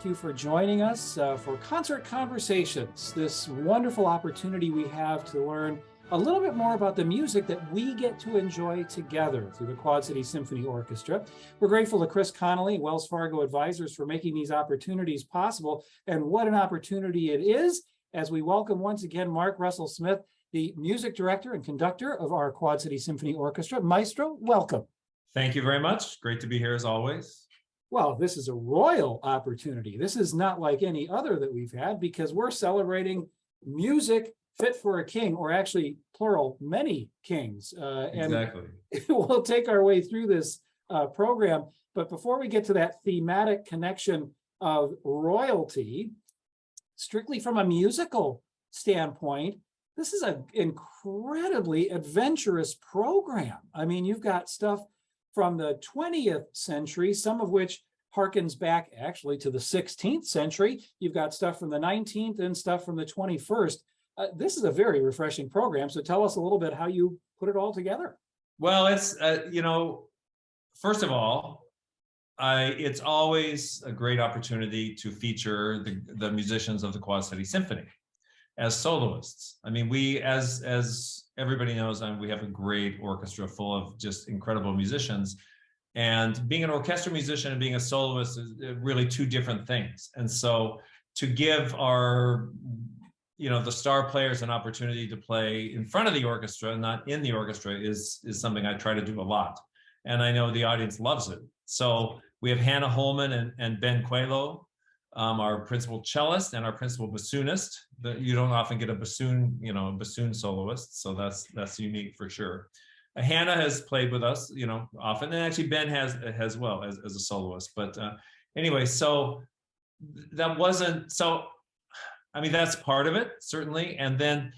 you for joining us for Concert Conversations, this wonderful opportunity we have to learn a little bit more about the music that we get to enjoy together through the Quad City Symphony Orchestra. We're grateful to Chris Connolly, Wells Fargo Advisors, for making these opportunities possible. And what an opportunity it is as we welcome once again Mark Russell Smith, the music director and conductor of our Quad City Symphony Orchestra. Maestro, welcome. Thank you very much. Great to be here as always. Well, this is a royal opportunity. This is not like any other that we've had because we're celebrating music fit for a king, or actually plural, many kings. Exactly. And we'll take our way through this program. But before we get to that thematic connection of royalty, strictly from a musical standpoint, this is an incredibly adventurous program. I mean, you've got stuff from the 20th century, some of which harkens back actually to the 16th century. You've got stuff from the 19th and stuff from the 21st. This is a very refreshing program. So tell us a little bit how you put it all together. Well, it's, first of all, it's always a great opportunity to feature the musicians of the Quad City Symphony as soloists. I mean, we, as everybody knows, we have a great orchestra full of just incredible musicians. And being an orchestra musician and being a soloist is really two different things. And so to give our the star players an opportunity to play in front of the orchestra, not in the orchestra, is something I try to do a lot. And I know the audience loves it. So we have Hannah Holman and Ben Coelho, our principal cellist and our principal bassoonist. You don't often get a bassoon, a bassoon soloist. So that's unique for sure. Hannah has played with us, often, and actually Ben has as well as a soloist. But anyway, so that wasn't so. I mean, that's part of it, certainly. And then,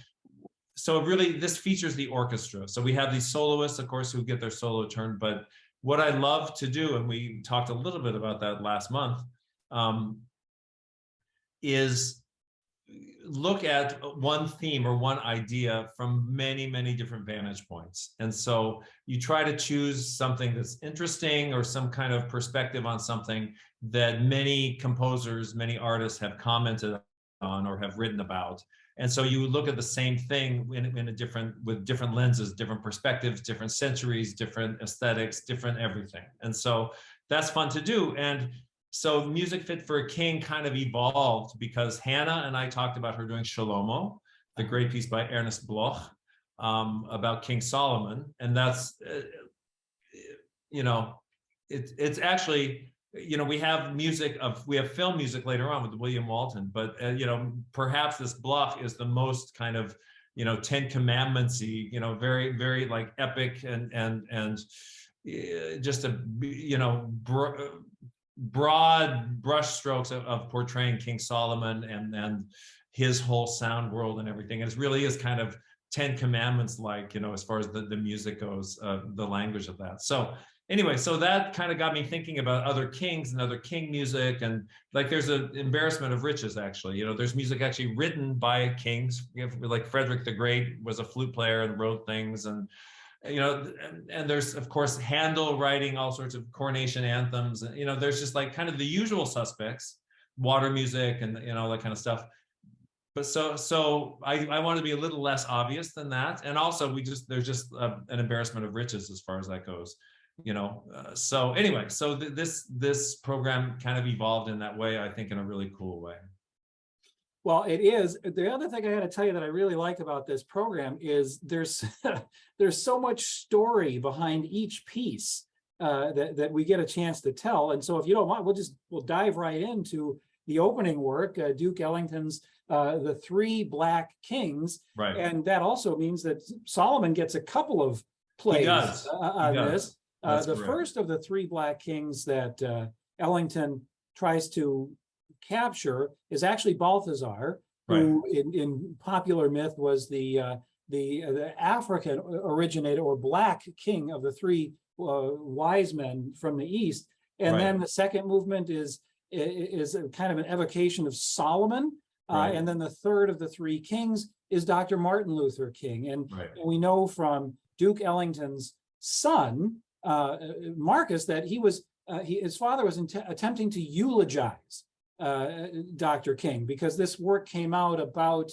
so really, this features the orchestra. So we have these soloists, of course, who get their solo turn. But what I love to do, and we talked a little bit about that last month, is look at one theme or one idea from many, many different vantage points. And so you try to choose something that's interesting or some kind of perspective on something that many composers, many artists have commented on or have written about. And so you look at the same thing with different lenses, different perspectives, different centuries, different aesthetics, different everything. And so that's fun to do. And so Music Fit for a King kind of evolved because Hannah and I talked about her doing Shlomo, the great piece by Ernest Bloch about King Solomon. And that's, it's actually, we have film music later on with William Walton, but perhaps this Bloch is the most kind of, 10 Commandments-y, very, very like epic and just a, broad brushstrokes of portraying King Solomon and his whole sound world and everything. And it really is kind of 10 Commandments like, as far as the music goes, the language of that. So anyway, so that kind of got me thinking about other kings and other king music. And like there's an embarrassment of riches, actually. There's music actually written by kings. Like Frederick the Great was a flute player and wrote things. And and there's, of course, Handel writing all sorts of coronation anthems. And, there's just like kind of the usual suspects, water music and, all that kind of stuff. But so I want to be a little less obvious than that. And also there's just an embarrassment of riches as far as that goes. So anyway, so this program kind of evolved in that way, I think, in a really cool way. Well, it is. The other thing I got to tell you that I really like about this program is there's so much story behind each piece that we get a chance to tell. And so if you don't mind, we'll dive right into the opening work, Duke Ellington's The Three Black Kings. Right. And that also means that Solomon gets a couple of plays on this. The first of the Three Black Kings that Ellington tries to capture is actually Balthazar, who in popular myth was the African originated or black king of the three wise men from the east. And then the second movement is kind of an evocation of Solomon. And then the third of the three kings is Dr. Martin Luther King. And we know from Duke Ellington's son, Marcus, that his father was attempting to eulogize Dr. King, because this work came out about,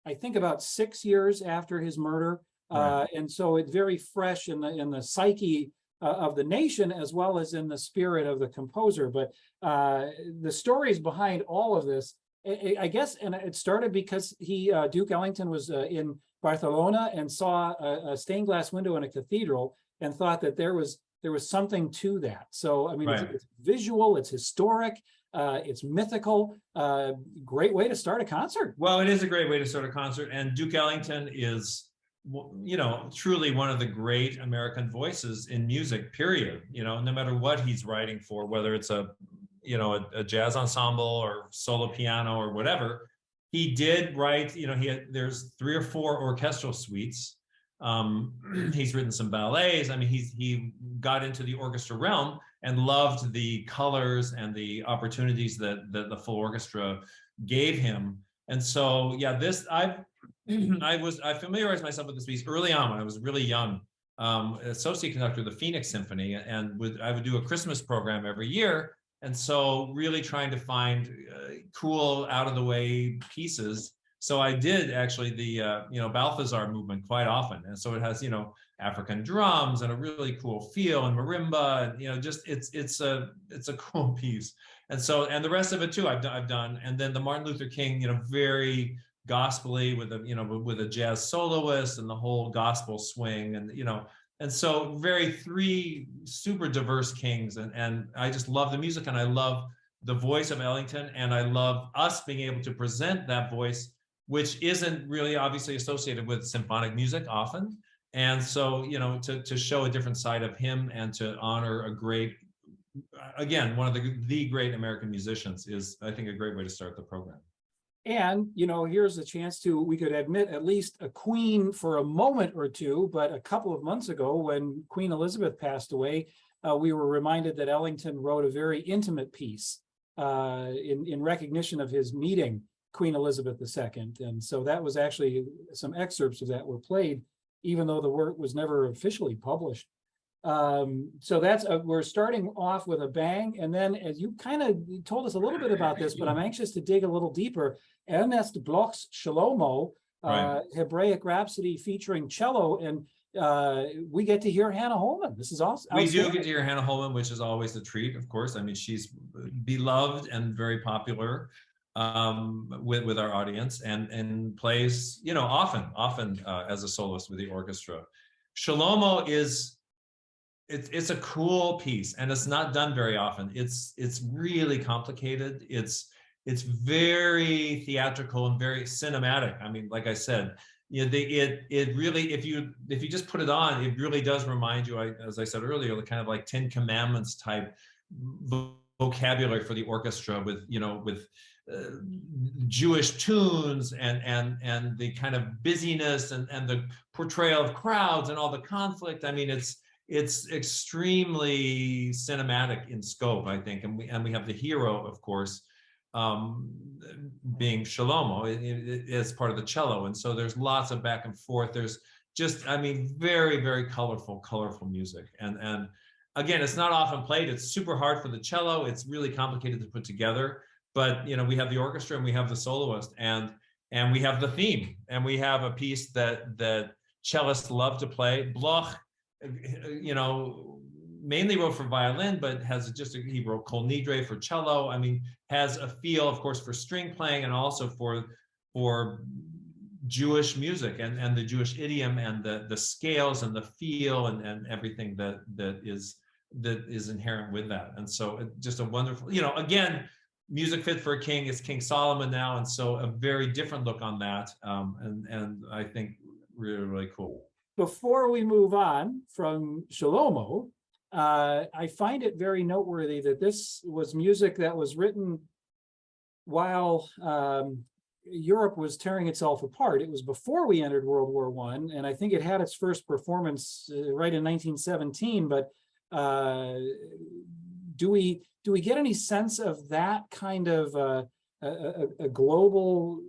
I think, about 6 years after his murder. Right. And so it's very fresh in the psyche of the nation, as well as in the spirit of the composer. But the stories behind all of this, I guess, and it started because Duke Ellington was in Barcelona and saw a stained glass window in a cathedral and thought that there was something to that. So I mean, Right. it's visual, it's historic, it's mythical. Great way to start a concert. Well, it is a great way to start a concert, and Duke Ellington is, truly one of the great American voices in music, period. No matter what he's writing for, whether it's a jazz ensemble or solo piano or whatever, he did write, there's 3 or 4 orchestral suites. He's written some ballets. I mean, he got into the orchestra realm and loved the colors and the opportunities that the full orchestra gave him. And so, yeah, I familiarized myself with this piece early on when I was really young, associate conductor of the Phoenix Symphony, and I would do a Christmas program every year. And so really trying to find cool, out of the way pieces. So I did actually the, Balthazar movement quite often. And so it has, African drums and a really cool feel, and marimba, and, just it's a cool piece. And so, and the rest of it too, I've done. And then the Martin Luther King, very gospel-y with a jazz soloist and the whole gospel swing, and so 3 super diverse kings, and I just love the music, and I love the voice of Ellington, and I love us being able to present that voice, which isn't really obviously associated with symphonic music often. And so, to show a different side of him and to honor a great, again, one of the great American musicians is, I think, a great way to start the program. And, here's a chance we could admit at least a queen for a moment or two, but a couple of months ago when Queen Elizabeth passed away, we were reminded that Ellington wrote a very intimate piece in recognition of his meeting Queen Elizabeth II. And so that was actually, some excerpts of that were played, even though the work was never officially published. So that's we're starting off with a bang, and then, as you kind of told us a little bit about this, but I'm anxious to dig a little deeper. Ernest Bloch's Shlomo, Right. Hebraic Rhapsody featuring cello, and we get to hear Hannah Holman. This is awesome. We do get to hear Hannah Holman, which is always a treat, of course. I mean, she's beloved and very popular with our audience, and plays, often as a soloist with the orchestra. Shlomo it's a cool piece, and it's not done very often. It's really complicated. It's very theatrical and very cinematic. I mean, like I said, it really, if you just put it on, it really does remind you, as I said earlier, the kind of like 10 Commandments type vocabulary for the orchestra, with Jewish tunes and the kind of busyness and the portrayal of crowds and all the conflict. I mean, it's extremely cinematic in scope, I think, and we have the hero, of course, being Shlomo as part of the cello, and so there's lots of back and forth. There's just, I mean, very, very colorful music, and again, it's not often played. It's super hard for the cello. It's really complicated to put together, but we have the orchestra and we have the soloist, and we have the theme, and we have a piece that cellists love to play. Bloch, mainly wrote for violin, but he wrote Kol Nidre for cello. I mean, has a feel, of course, for string playing, and also for Jewish music and the Jewish idiom and the scales and the feel and everything that is inherent with that. And so just a wonderful, again, music fit for a king. Is King Solomon now, and so a very different look on that, and I think really, really cool. Before we move on from Shlomo, I find it very noteworthy that this was music that was written while Europe was tearing itself apart. It was before we entered World War I, and I think it had its first performance right in 1917. But do we get any sense of that kind of a global,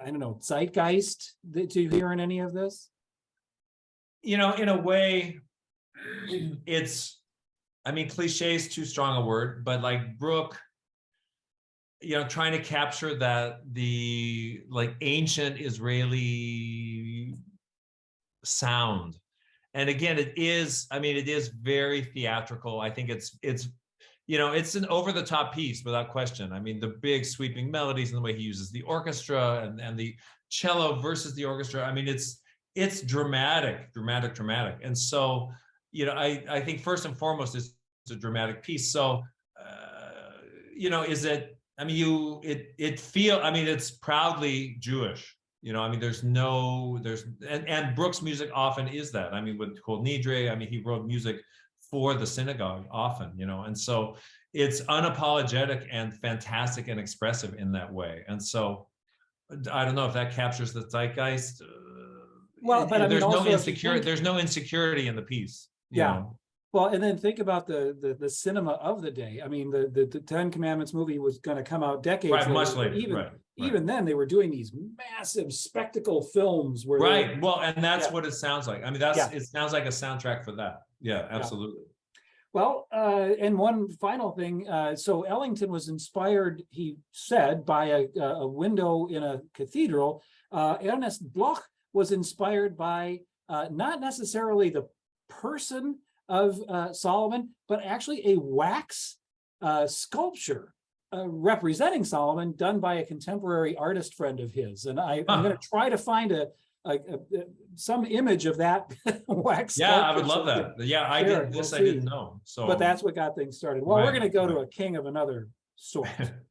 I don't know, zeitgeist to hear in any of this? In a way, it's, I mean, cliche is too strong a word, but like Bruch trying to capture that the like ancient Israeli sound. And again, it is very theatrical. I think it's it's an over-the-top piece without question. I mean, the big sweeping melodies and the way he uses the orchestra and the cello versus the orchestra. I mean, it's dramatic. And so, I think first and foremost it's a dramatic piece. So, is it, I mean, it's proudly Jewish. And Brooks' music often is that. I mean, with Kol Nidre, I mean, he wrote music for the synagogue often, and so it's unapologetic and fantastic and expressive in that way. And so I don't know if that captures the zeitgeist. Well, but I mean, there's also no insecurity. There's no insecurity in the piece. You know? Well, and then think about the cinema of the day. I mean, the Ten Commandments movie was going to come out decades later. Much later. Even then, they were doing these massive spectacle films where well, and that's what it sounds like. I mean, it sounds like a soundtrack for that. Yeah, absolutely. Well, and one final thing. So Ellington was inspired, he said, by a window in a cathedral. Ernest Bloch was inspired by not necessarily the person of Solomon, but actually a wax sculpture representing Solomon done by a contemporary artist friend of his. And I'm going to try to find some image of that wax sculpture. Yeah, I would love that. Yeah, I didn't know. So, but that's what got things started. Well, we're going to go to a king of another sort,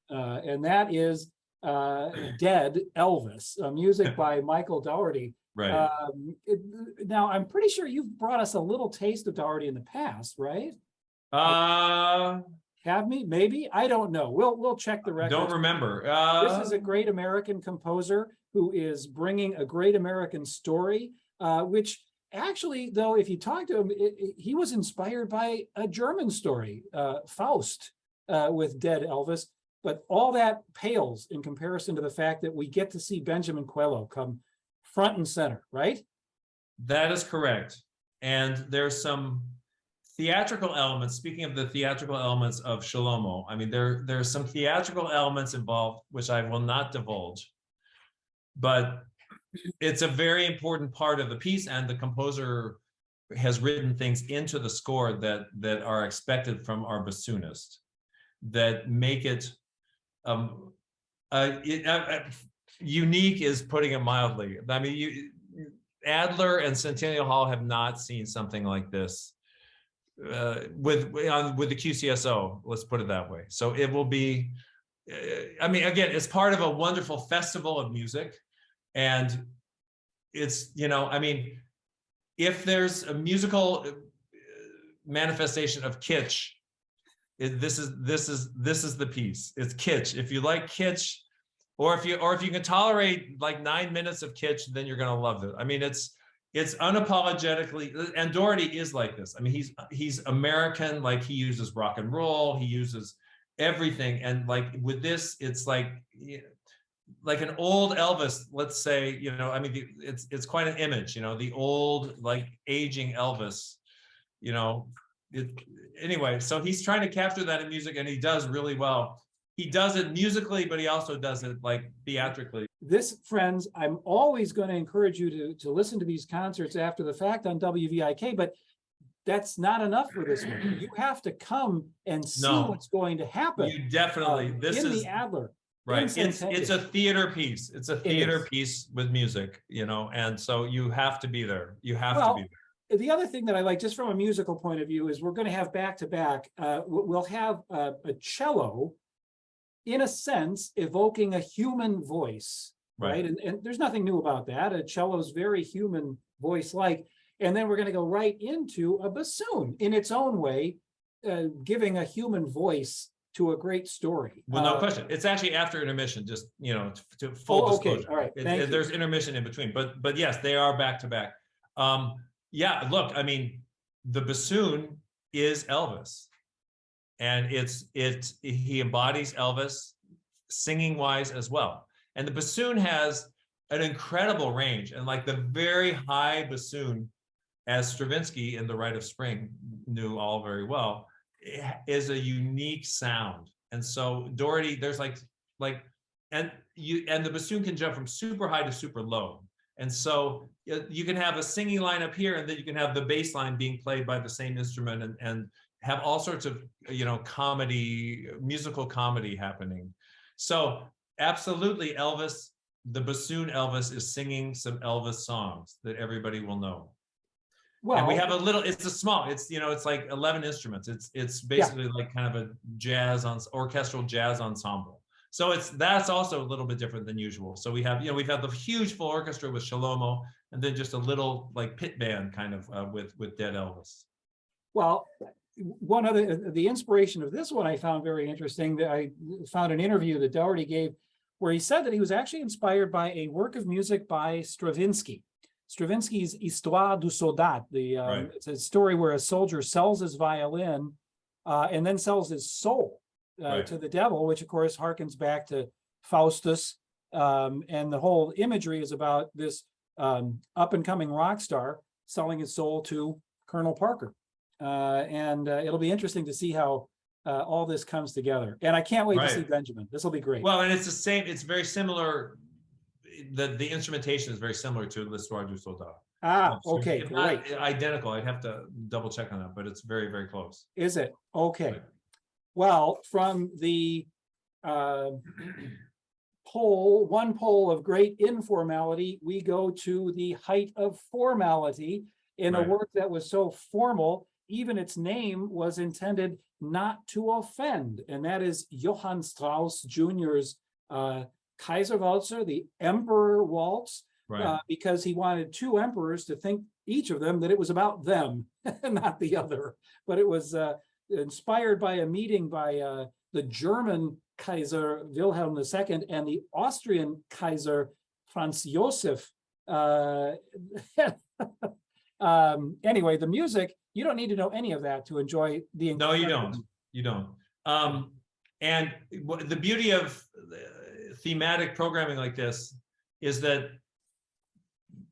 and that is Dead Elvis, music by Michael Dougherty. Right. Now, I'm pretty sure you've brought us a little taste of Dougherty in the past, right? Have me? Maybe? I don't know. We'll check the record. Don't remember. This is a great American composer who is bringing a great American story, which actually, though, if you talk to him, he was inspired by a German story, Faust, with Dead Elvis. But all that pales in comparison to the fact that we get to see Benjamin Coelho come front and center, right? That is correct. And there's some theatrical elements. Speaking of the theatrical elements of Shlomo, I mean, there's some theatrical elements involved, which I will not divulge, but it's a very important part of the piece, and the composer has written things into the score that are expected from our bassoonist that make it unique is putting it mildly. I mean, Adler and Centennial Hall have not seen something like this with the QCSO. Let's put it that way. So it will be. I mean, again, it's part of a wonderful festival of music, and it's I mean, if there's a musical manifestation of kitsch, this is the piece. It's kitsch. If you like kitsch. Or if you can tolerate like 9 minutes of kitsch, then you're gonna love it. I mean, it's unapologetically, and Dougherty is like this. I mean, he's American. Like, he uses rock and roll, he uses everything, and like with this, it's like an old Elvis. Let's say, I mean, it's quite an image. The old, like, aging Elvis. Anyway, so he's trying to capture that in music, and he does really well. He does it musically, but he also does it like theatrically. This, friends, I'm always going to encourage you to listen to these concerts after the fact on WVIK, but that's not enough for this one. You have to come and see what's going to happen. You definitely. This is the Adler. Right. It's a theater piece. It's a theater piece with music, and so you have to be there. You have to be there. The other thing that I like, just from a musical point of view, is we're going to have back-to-back. We'll have a cello, in a sense, evoking a human voice, right? And there's nothing new about that. A cello is very human voice-like. And then we're going to go right into a bassoon in its own way, giving a human voice to a great story. Well, no question. It's actually after intermission, just, to full disclosure. Okay. All right. There's intermission in between, but yes, they are back-to-back. Yeah, look, I mean, the bassoon is Elvis. And he embodies Elvis singing wise as well. And the bassoon has an incredible range, and like the very high bassoon, as Stravinsky in The Rite of Spring knew all very well, is a unique sound. And so Dougherty, there's like and the bassoon can jump from super high to super low. And so you can have a singing line up here, and then you can have the bass line being played by the same instrument, and have all sorts of, musical comedy happening. So absolutely, Elvis, the bassoon Elvis is singing some Elvis songs that everybody will know. Well, and we have it's like 11 instruments. It's basically like kind of a orchestral jazz ensemble. So that's also a little bit different than usual. So we've had the huge full orchestra with Shlomo, and then just a little like pit band kind of with Dead Elvis. Well, the inspiration of this one I found very interesting. That I found an interview that Dougherty gave where he said that he was actually inspired by a work of music by Stravinsky. Stravinsky's Histoire du Soldat. It's a story where a soldier sells his violin and then sells his soul to the devil, which of course harkens back to Faustus. And the whole imagery is about this up and coming rock star selling his soul to Colonel Parker. And it'll be interesting to see how all this comes together. And I can't wait to see Benjamin. This will be great. Well, and it's very similar. The instrumentation is very similar to L'Histoire du Soldat. Okay, great. Not identical. I'd have to double check on that, but it's very, very close. Is it? Okay. Right. Well, from the one pole of great informality, we go to the height of formality in a work that was so formal, even its name was intended not to offend, and that is Johann Strauss Jr.'s Kaiserwalzer, the Emperor Waltz, because he wanted two emperors to think, each of them, that it was about them, not the other. But it was inspired by a meeting by the German Kaiser Wilhelm II and the Austrian Kaiser Franz Josef. Anyway, the music, you don't need to know any of that to enjoy the. No, you don't. You don't. And the beauty of thematic programming like this is that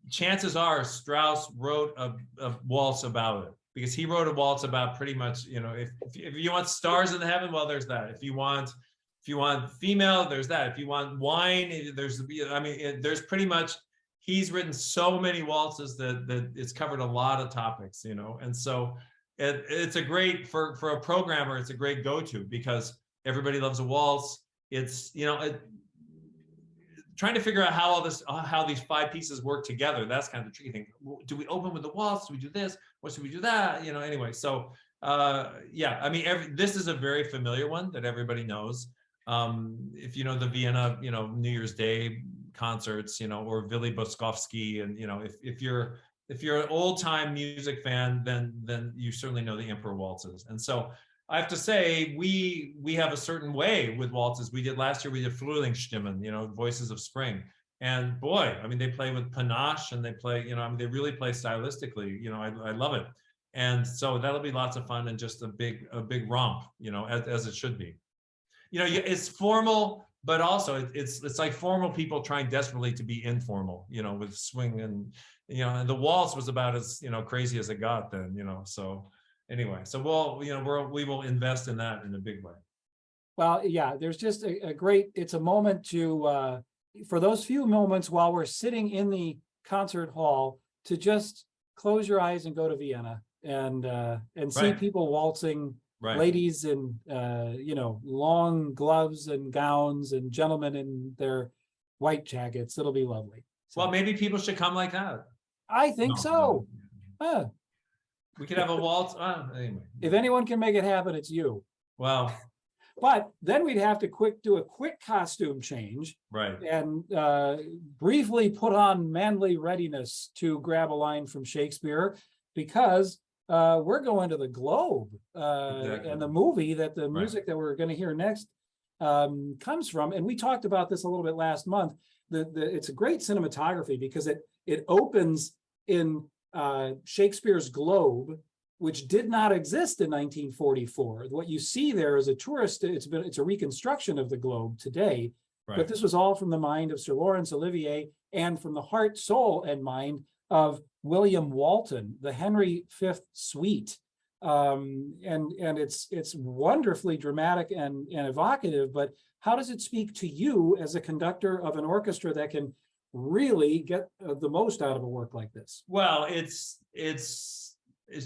chances are Strauss wrote a waltz about it, because he wrote a waltz about pretty much, if you want stars in the heaven, well, there's that. If you want female, there's that. If you want wine, there's pretty much, he's written so many waltzes that it's covered a lot of topics, and so it's a great, for a programmer, it's a great go-to, because everybody loves a waltz. It's, trying to figure out how these five pieces work together. That's kind of the tricky thing. Do we open with the waltz? Do we do this? What should we do that? Anyway, so this is a very familiar one that everybody knows. If you know the Vienna, New Year's Day concerts, or Willy Boskovsky, and if you're an old time music fan, then you certainly know the Emperor waltzes. And so I have to say, we have a certain way with waltzes. We did last year, we did Frühlingsstimmen, voices of spring. And boy, they play with panache, and they play, they really play stylistically. I love it. And so that'll be lots of fun, and just a big romp, as it should be. It's formal, but also it's like formal people trying desperately to be informal, with swing, and and the waltz was about as crazy as it got then, so. Anyway, so we will invest in that in a big way. Well, yeah, there's just it's a moment to, for those few moments while we're sitting in the concert hall, to just close your eyes and go to Vienna and see people waltzing, ladies in, long gloves and gowns, and gentlemen in their white jackets. It'll be lovely. So, well, maybe people should come like that. I think so. No. We could have a waltz. Anyway. If anyone can make it happen, it's you. Well, but then we'd have to do a quick costume change, and briefly put on manly readiness to grab a line from Shakespeare, because we're going to the Globe, and the movie that the music that we're going to hear next comes from. And we talked about this a little bit last month. It's a great cinematography, because it opens in Shakespeare's Globe, which did not exist in 1944. What you see there is a tourist. It's a reconstruction of the Globe today, but this was all from the mind of Sir Laurence Olivier, and from the heart, soul, and mind of William Walton, the Henry V Suite. And it's wonderfully dramatic and evocative, but how does it speak to you as a conductor of an orchestra that can really get the most out of a work like this? Well, it's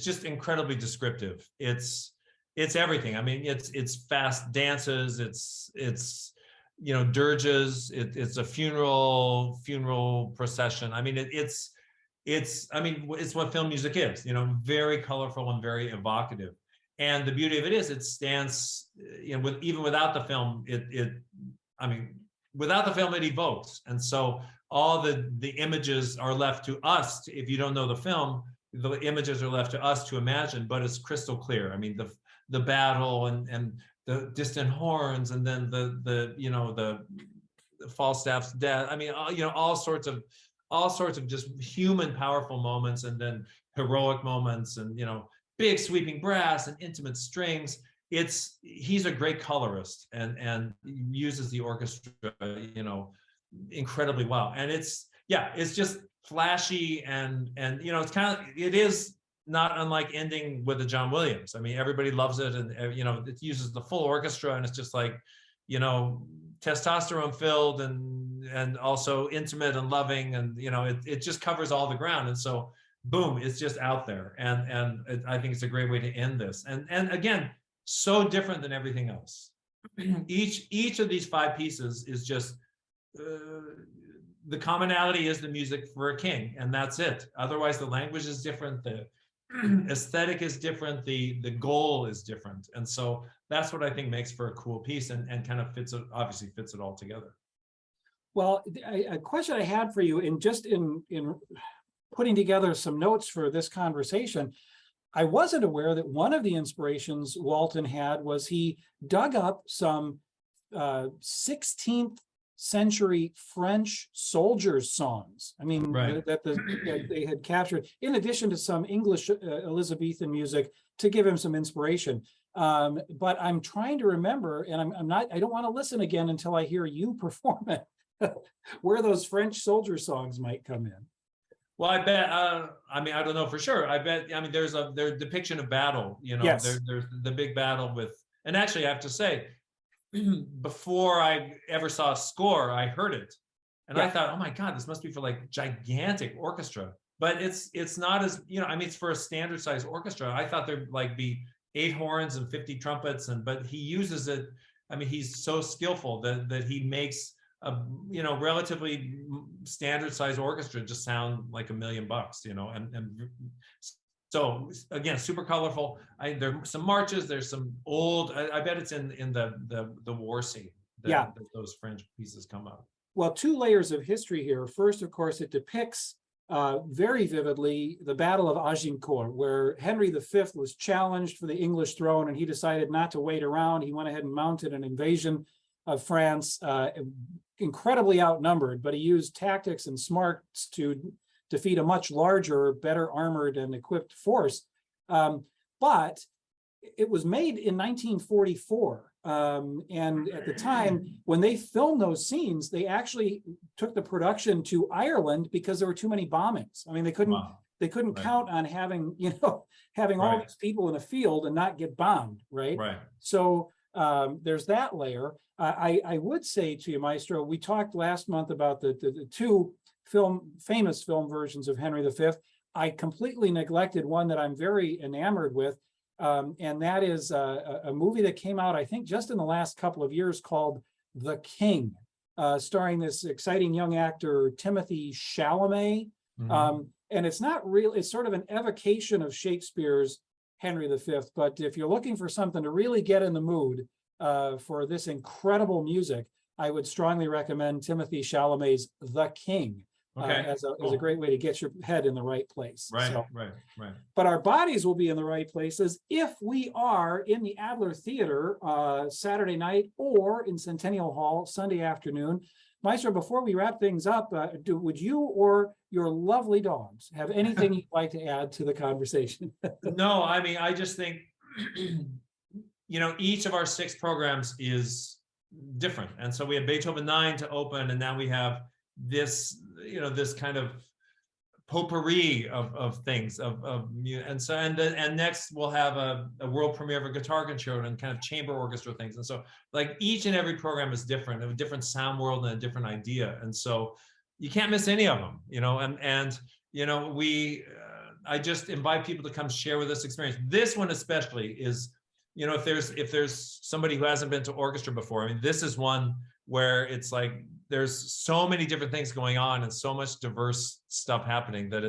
just incredibly descriptive. It's everything. I mean, it's fast dances. It's dirges. It's a funeral procession. I mean, it's what film music is. Very colorful and very evocative. And the beauty of it is, it stands. Even without the film, without the film, it evokes. And so all the images are left to us. If you don't know the film, the images are left to us to imagine, but it's crystal clear. I mean, the battle and the distant horns, and then the Falstaff's death. I mean, all sorts of just human powerful moments, and then heroic moments, and big sweeping brass and intimate strings. He's a great colorist and uses the orchestra, incredibly well. And it's just flashy and it is not unlike ending with a John Williams. I mean, everybody loves it, and it uses the full orchestra, and it's just like, testosterone filled and also intimate and loving, and it just covers all the ground. And so boom, it's just out there. And I think it's a great way to end this. And again, so different than everything else. Each of these 5 pieces is just the commonality is the music for a king, and that's it. Otherwise, the language is different, the aesthetic is different, the goal is different. And so that's what I think makes for a cool piece, and kind of obviously fits it all together. Well, a question I had for you, in putting together some notes for this conversation, I wasn't aware that one of the inspirations Walton had was he dug up some 16th century French soldiers' songs. I mean, right. that they had captured, in addition to some English Elizabethan music, to give him some inspiration. But I'm trying to remember, and I don't want to listen again until I hear you perform it, where those French soldier songs might come in. Well, I bet. I don't know for sure. I bet. There's their depiction of battle. Yes. There's the big battle with. And actually, I have to say, before I ever saw a score, I heard it, and I thought, oh my God, this must be for like gigantic orchestra. But it's not as it's for a standard size orchestra. I thought there'd like be 8 horns and 50 trumpets, but he uses it. He's so skillful that he makes a relatively standard size orchestra just sound like $1 million, and so again, super colorful. There's some marches, there's some old, I bet it's in the war scene that those French pieces come up. Well, 2 layers of history here. First, of course, it depicts very vividly the Battle of Agincourt, where Henry V was challenged for the English throne, and he decided not to wait around. He went ahead and mounted an invasion of France, incredibly outnumbered, but he used tactics and smarts to defeat a much larger, better armored and equipped force. But it was made in 1944. And at the time, when they filmed those scenes, they actually took the production to Ireland because there were too many bombings. They couldn't count on having all these people in a field and not get bombed, right? So there's that layer. I would say to you, Maestro, we talked last month about the 2 famous film versions of Henry V. I completely neglected one that I'm very enamored with, and that is a movie that came out, I think, just in the last couple of years, called The King, starring this exciting young actor, Timothy Chalamet. Mm-hmm. And it's not real, it's sort of an evocation of Shakespeare's Henry V. But if you're looking for something to really get in the mood for this incredible music, I would strongly recommend Timothy Chalamet's The King. As a great way to get your head in the right place. Right. But our bodies will be in the right places if we are in the Adler Theater Saturday night, or in Centennial Hall Sunday afternoon. Maestro, before we wrap things up, would you or your lovely dogs have anything you'd like to add to the conversation? No, I just think, each of our 6 programs is different. And so we have Beethoven 9 to open, and now we have this, this kind of potpourri of things and next we'll have a world premiere of a guitar concerto and kind of chamber orchestra things. And so like each and every program is different, a different sound world and a different idea. And so you can't miss any of them, and I just invite people to come share with this experience. This one especially is, if there's somebody who hasn't been to orchestra before, I mean, this is one where it's like there's so many different things going on and so much diverse stuff happening that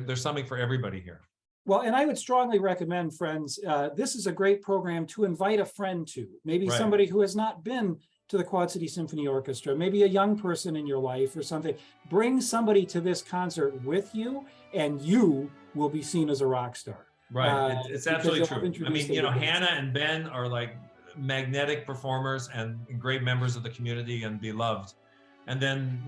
there's something for everybody here. Well, and I would strongly recommend, friends, this is a great program to invite a friend to, maybe somebody who has not been to the Quad City Symphony Orchestra, maybe a young person in your life or something. Bring somebody to this concert with you, and you will be seen as a rock star. Right, it's absolutely true. I mean, Hannah and Ben are like magnetic performers and great members of the community and beloved. And then,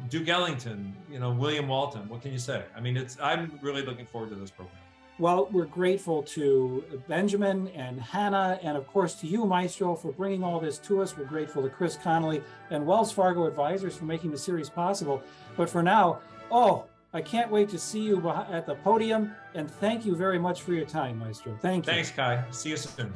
Duke Ellington, William Walton, what can you say? I mean, I'm really looking forward to this program. Well, we're grateful to Benjamin and Hannah, and of course to you, Maestro, for bringing all this to us. We're grateful to Chris Connolly and Wells Fargo Advisors for making the series possible. But for now, I can't wait to see you at the podium, and thank you very much for your time, Maestro. Thank you. Thanks, Kai. See you soon.